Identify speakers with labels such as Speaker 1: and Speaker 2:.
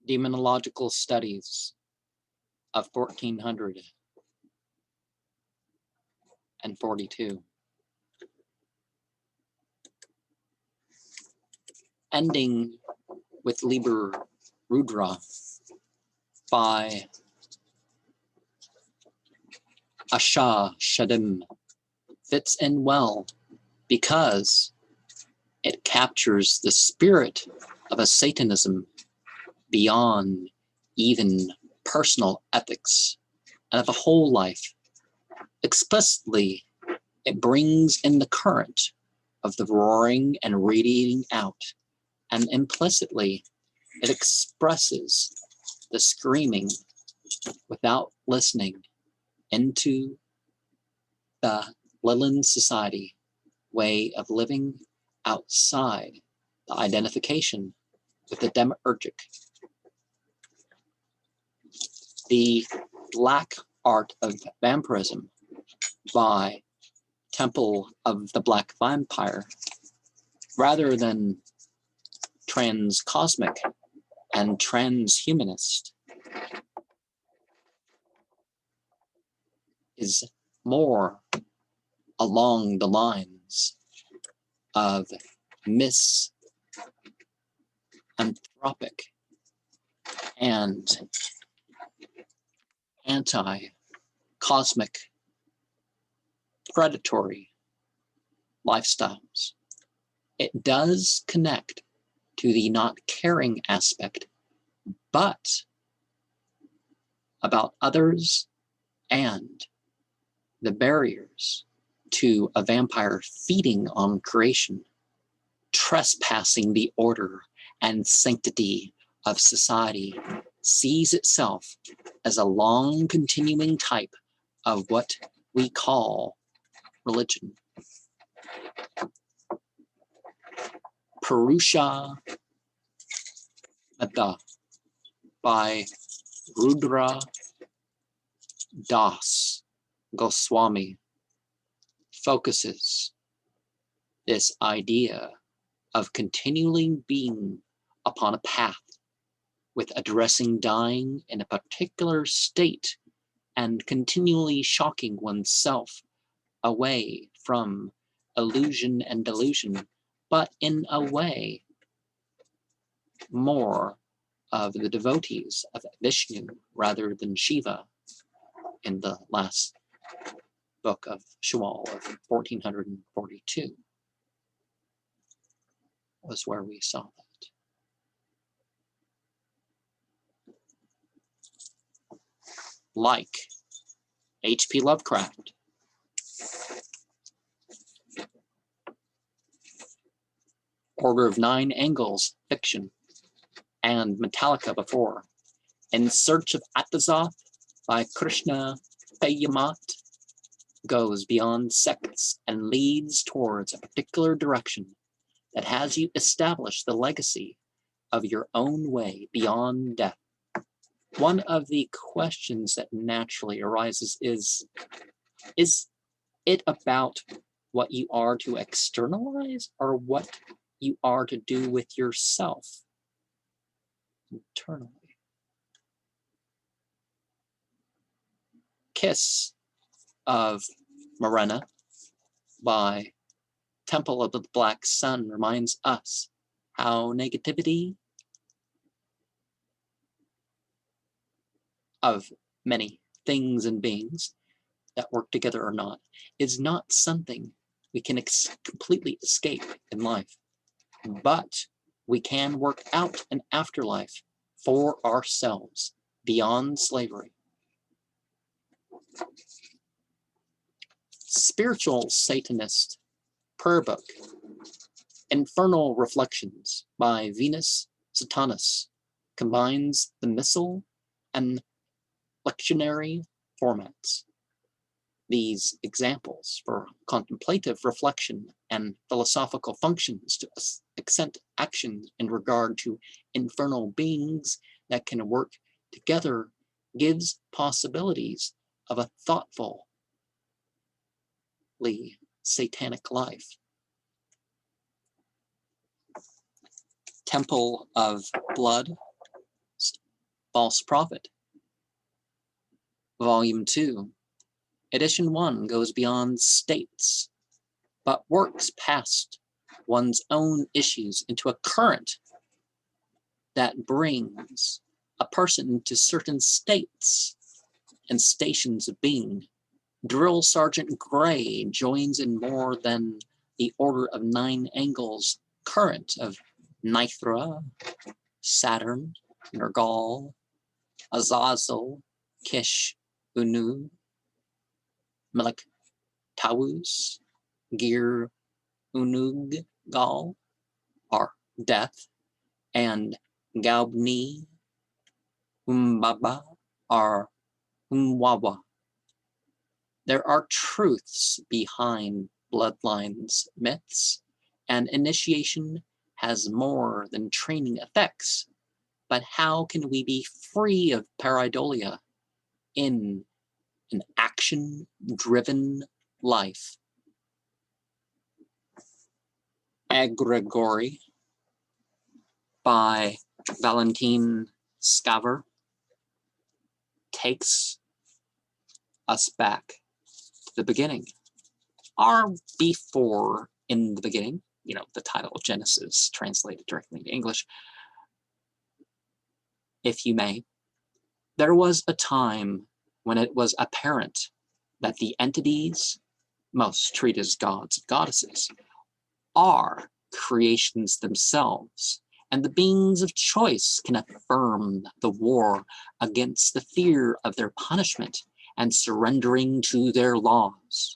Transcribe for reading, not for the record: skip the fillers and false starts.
Speaker 1: Demonological Studies of 1442. Ending with Liber Rudra by Asha Shedim fits in well because it captures the spirit of a Satanism beyond even personal ethics and of a whole life. Explicitly, it brings in the current of the roaring and radiating out, and implicitly, it expresses the screaming without listening into the Lilin society way of living outside the identification with the demiurgic. The black art of vampirism by Tempel of the Black Vampire, rather than transcosmic and transhumanist, is more along the lines of misanthropic and anti-cosmic predatory lifestyles. It does connect to the not caring aspect, but about others and the barriers to a vampire feeding on creation, trespassing the order and sanctity of society, sees itself as a long continuing type of what we call religion. Purushamedha by Rudra Das Goswami focuses this idea of continually being upon a path with addressing dying in a particular state and continually shocking oneself away from illusion and delusion, but in a way more of the devotees of Vishnu rather than Shiva in the last book of Shawwal of 1442 was where we saw that. Like H.P. Lovecraft, Order of Nine Angles fiction, and Metallica before, In Search of Atazoth by Krishnaqayaamat goes beyond sects and leads towards a particular direction that has you establish the legacy of your own way beyond death. One of the questions that naturally arises is it about what you are to externalize or what you are to do with yourself internally? Kiss of Marena by Tempel of the Black Sun reminds us how negativity of many things and beings that work together or not is not something we can completely escape in life, but we can work out an afterlife for ourselves beyond slavery. Spiritual Satanist prayer book, Infernal Reflections by Venus Satanas, combines the missal and lectionary formats. These examples for contemplative reflection and philosophical functions to accent action in regard to infernal beings that can work together gives possibilities of a thoughtfully satanic life. Temple of Blood False Prophet. Volume 2. Edition 1 goes beyond states, but works past one's own issues into a current that brings a person into certain states and stations of being. Drill Sergeant Gray joins in more than the order of 9 angles current of Nithra, Saturn, Nergal, Azazel, Kish, Unu, Melek, Taus, Gir, Unug, Gal, are death, and Gaubni, Umbaba, are Umwawa. There are truths behind bloodlines myths, and initiation has more than training effects. But how can we be free of pareidolia in an action-driven life? Egregori by Valentin Scavr takes us back to the beginning. Or before in the beginning, you know, the title of Genesis translated directly into English. If you may, there was a time when it was apparent that the entities, most treated as gods and goddesses, are creations themselves, and the beings of choice can affirm the war against the fear of their punishment and surrendering to their laws.